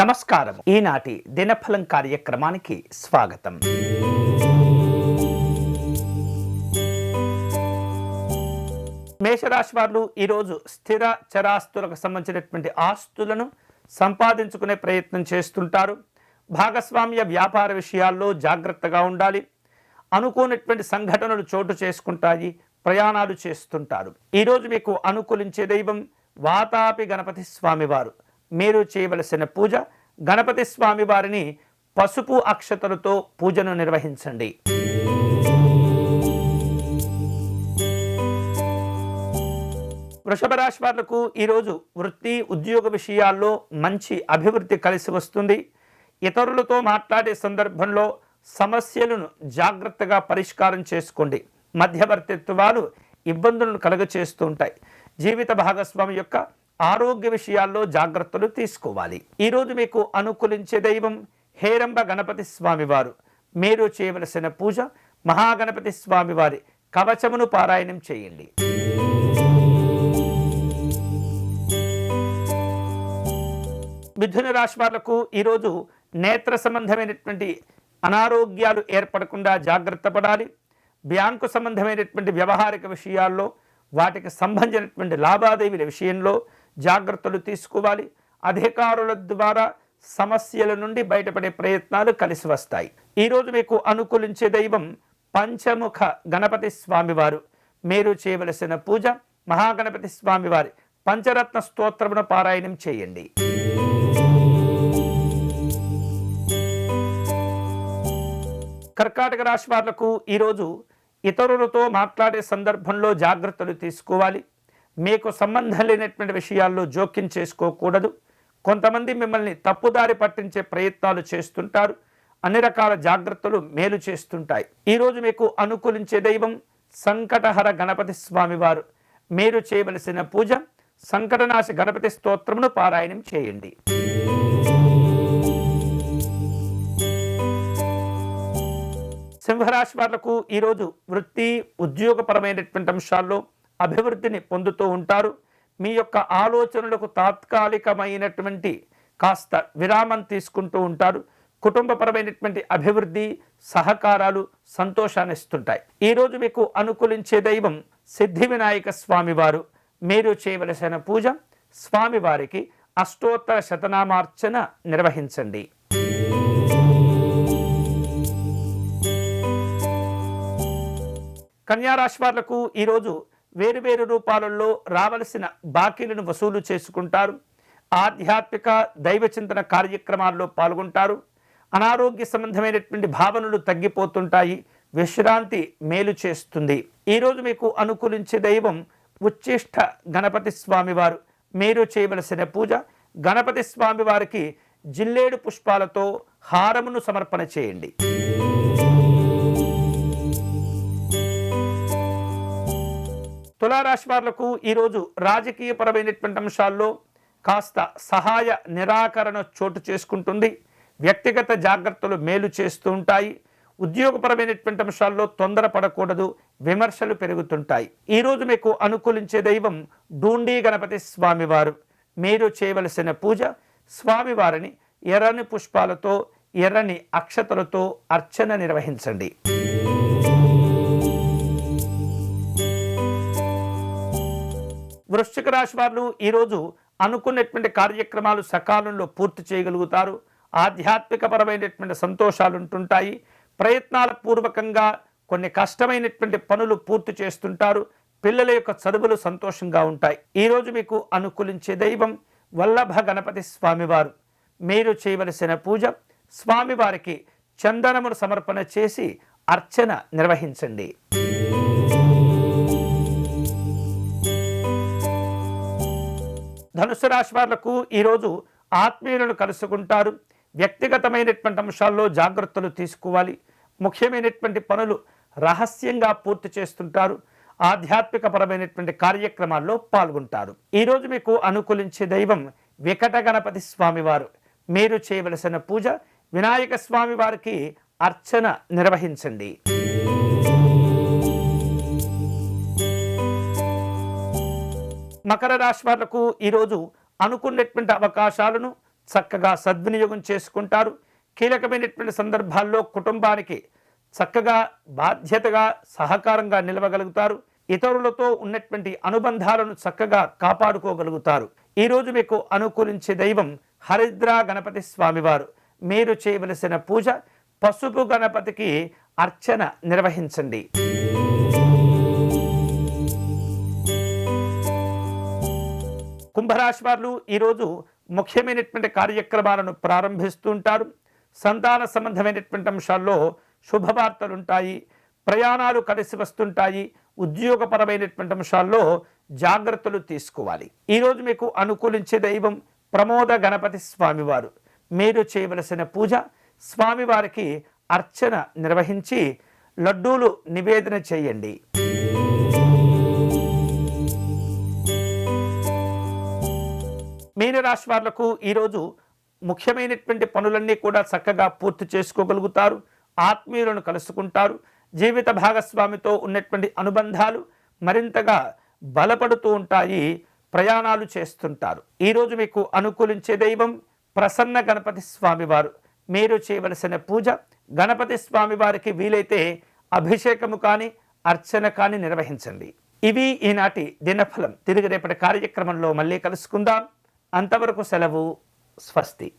నమస్కారం. ఈనాటి దినఫలం కార్యక్రమానికి స్వాగతం. మేషరాశి వారు ఈరోజు స్థిర చరాస్తులకు సంబంధించినటువంటి ఆస్తులను సంపాదించుకునే ప్రయత్నం చేస్తుంటారు. భాగస్వామ్య వ్యాపార విషయాల్లో జాగ్రత్తగా ఉండాలి. అనుకోనటువంటి సంఘటనలు చోటు చేసుకుంటాయి. ప్రయాణాలు చేస్తుంటారు. ఈరోజు మీకు అనుకూలించే దైవం వాతాపి గణపతి స్వామివారు. మీరు చేయవలసిన పూజ గణపతి స్వామి వారిని పసుపు అక్షతలతో పూజను నిర్వహించండి. వృషభ రాశి వాళ్లకు ఈరోజు వృత్తి ఉద్యోగ విషయాల్లో మంచి అభివృద్ధి కలిసి వస్తుంది. ఇతరులతో మాట్లాడే సందర్భంలో సమస్యలను జాగ్రత్తగా పరిష్కారం చేసుకోండి. మధ్యవర్తిత్వాలు ఇబ్బందులను కలుగచేస్తూ ఉంటాయి. జీవిత భాగస్వామి యొక్క ఆరోగ్య విషయాల్లో జాగ్రత్తలు తీసుకోవాలి. ఈరోజు మీకు అనుకూలించే దైవం హేరంబ గణపతి స్వామివారు. మీరు చేయవలసిన పూజ మహాగణపతి స్వామివారి కవచమును పారాయణం చేయండి. మిథున రాశి వాళ్లకు ఈరోజు నేత్ర సంబంధమైనటువంటి అనారోగ్యాలు ఏర్పడకుండా జాగ్రత్త పడాలి. బ్యాంకు సంబంధమైనటువంటి వ్యవహారిక విషయాల్లో వాటికి సంబంధించినటువంటి లావాదేవీల విషయంలో జాగ్రత్తలు తీసుకోవాలి. అధికారుల ద్వారా సమస్యల నుండి బయటపడే ప్రయత్నాలు కలిసి వస్తాయి. ఈరోజు మీకు అనుకూలించే దైవం పంచముఖ గణపతి స్వామివారు. మీరు చేయవలసిన పూజ మహాగణపతి స్వామివారి పంచరత్న స్తోత్రమును పారాయణం చేయండి. కర్కాటక రాశి వాళ్లకు ఈరోజు ఇతరులతో మాట్లాడే సందర్భంలో జాగ్రత్తలు తీసుకోవాలి. మీకు సంబంధం లేనటువంటి విషయాల్లో జోక్యం చేసుకోకూడదు. కొంతమంది మిమ్మల్ని తప్పుదారి పట్టించే ప్రయత్నాలు చేస్తుంటారు. అన్ని రకాల జాగ్రత్తలు మేలు చేస్తుంటాయి. ఈరోజు మీకు అనుకూలించే దైవం సంకటహర గణపతి స్వామివారు. మీరు చేయవలసిన పూజ సంకటనాశ గణపతి స్తోత్రమును పారాయణం చేయండి. సింహరాశి వాళ్లకు ఈరోజు వృత్తి ఉద్యోగపరమైనటువంటి అంశాల్లో అభివృద్ధిని పొందుతూ ఉంటారు. మీ యొక్క ఆలోచనలకు తాత్కాలికమైనటువంటి కాస్త విరామం తీసుకుంటూ ఉంటారు. కుటుంబపరమైనటువంటి అభివృద్ధి సహకారాలు సంతోషాన్ని ఇస్తుంటాయి. ఈరోజు మీకు అనుకూలించే దైవం సిద్ధి వినాయక స్వామివారు. మీరు చేయవలసిన పూజ స్వామివారికి అష్టోత్తర శతనామార్చన నిర్వహించండి. కన్యారాశి వాళ్లకు ఈరోజు వేరువేరు రూపాలలో రావలసిన బాకీలను వసూలు చేసుకుంటారు. ఆధ్యాత్మిక దైవ చింతన కార్యక్రమాల్లో పాల్గొంటారు. అనారోగ్య సంబంధమైనటువంటి భావనలు తగ్గిపోతుంటాయి. విశ్రాంతి మేలు చేస్తుంది. ఈరోజు మీకు అనుకూలించే దైవం ఉచ్చిష్ట గణపతి స్వామివారు. మీరు చేయవలసిన పూజ గణపతి స్వామివారికి జిల్లేడు పుష్పాలతో హారమును సమర్పణ చేయండి. తులారాశి వాళ్లకు ఈరోజు రాజకీయపరమైనటువంటి అంశాల్లో కాస్త సహాయ నిరాకరణ చోటు చేసుకుంటుంది. వ్యక్తిగత జాగ్రత్తలు మేలు చేస్తూ ఉంటాయి. ఉద్యోగపరమైనటువంటి అంశాల్లో తొందరపడకూడదు. విమర్శలు పెరుగుతుంటాయి. ఈరోజు మీకు అనుకూలించే దైవం డూండి గణపతి స్వామివారు. మీరు చేయవలసిన పూజ స్వామివారిని ఎర్రని పుష్పాలతో ఎర్రని అక్షతలతో అర్చన నిర్వహించండి. వృశ్చిక రాశి వారు ఈరోజు అనుకున్నటువంటి కార్యక్రమాలు సకాలంలో పూర్తి చేయగలుగుతారు. ఆధ్యాత్మిక పరమైనటువంటి సంతోషాలు ఉంటుంటాయి. ప్రయత్నాల పూర్వకంగా కొన్ని కష్టమైనటువంటి పనులు పూర్తి చేస్తుంటారు. పిల్లల యొక్క చదువులు సంతోషంగా ఉంటాయి. ఈరోజు మీకు అనుకూలించే దైవం వల్లభ గణపతి స్వామివారు. మీరు చేయవలసిన పూజ స్వామివారికి చందనమును సమర్పణ చేసి అర్చన నిర్వహించండి. ధనుసు రాశి వాళ్లకు ఈరోజు ఆత్మీయులను కలుసుకుంటారు. వ్యక్తిగతమైనటువంటి అంశాల్లో జాగ్రత్తలు తీసుకోవాలి. ముఖ్యమైనటువంటి పనులు రహస్యంగా పూర్తి చేస్తుంటారు. ఆధ్యాత్మిక పరమైనటువంటి కార్యక్రమాల్లో పాల్గొంటారు. ఈరోజు మీకు అనుకూలించే దైవం వికట గణపతి స్వామివారు. మీరు చేయవలసిన పూజ వినాయక స్వామి వారికి అర్చన నిర్వహించండి. మకర రాశి వాళ్లకు ఈరోజు అనుకున్నటువంటి అవకాశాలను చక్కగా సద్వినియోగం చేసుకుంటారు. కీలకమైనటువంటి సందర్భాల్లో కుటుంబానికి చక్కగా బాధ్యతగా సహకారంగా నిలవగలుగుతారు. ఇతరులతో ఉన్నటువంటి అనుబంధాలను చక్కగా కాపాడుకోగలుగుతారు. ఈరోజు మీకు అనుకూలించే దైవం హరిద్ర గణపతి స్వామివారు. మీరు చేయవలసిన పూజ పసుపు గణపతికి అర్చన నిర్వహించండి. కుంభరాశి వారు ఈరోజు ముఖ్యమైనటువంటి కార్యక్రమాలను ప్రారంభిస్తూ ఉంటారు. సంతాన సంబంధమైనటువంటి అంశాల్లో శుభవార్తలుంటాయి. ప్రయాణాలు కలిసి వస్తుంటాయి. ఉద్యోగపరమైనటువంటి అంశాల్లో జాగ్రత్తలు తీసుకోవాలి. ఈరోజు మీకు అనుకూలించే దైవం ప్రమోద గణపతి స్వామివారు. మీరు చేయవలసిన పూజ స్వామివారికి అర్చన నిర్వహించి లడ్డూలు నివేదన చేయండి. మీనరాశి వాళ్లకు ఈరోజు ముఖ్యమైనటువంటి పనులన్నీ కూడా చక్కగా పూర్తి చేసుకోగలుగుతారు. ఆత్మీయులను కలుసుకుంటారు. జీవిత భాగస్వామితో ఉన్నటువంటి అనుబంధాలు మరింతగా బలపడుతూ ఉంటాయి. ప్రయాణాలు చేస్తుంటారు. ఈరోజు మీకు అనుకూలించే దైవం ప్రసన్న గణపతి స్వామివారు. మీరు చేయవలసిన పూజ గణపతి స్వామివారికి వీలైతే అభిషేకము కానీ అర్చన కానీ నిర్వహించండి. ఇవి ఈనాటి దినఫలం. తిరిగి రేపటి కార్యక్రమంలో మళ్ళీ కలుసుకుందాం. అంతవరకు సెలవు. స్వస్తి.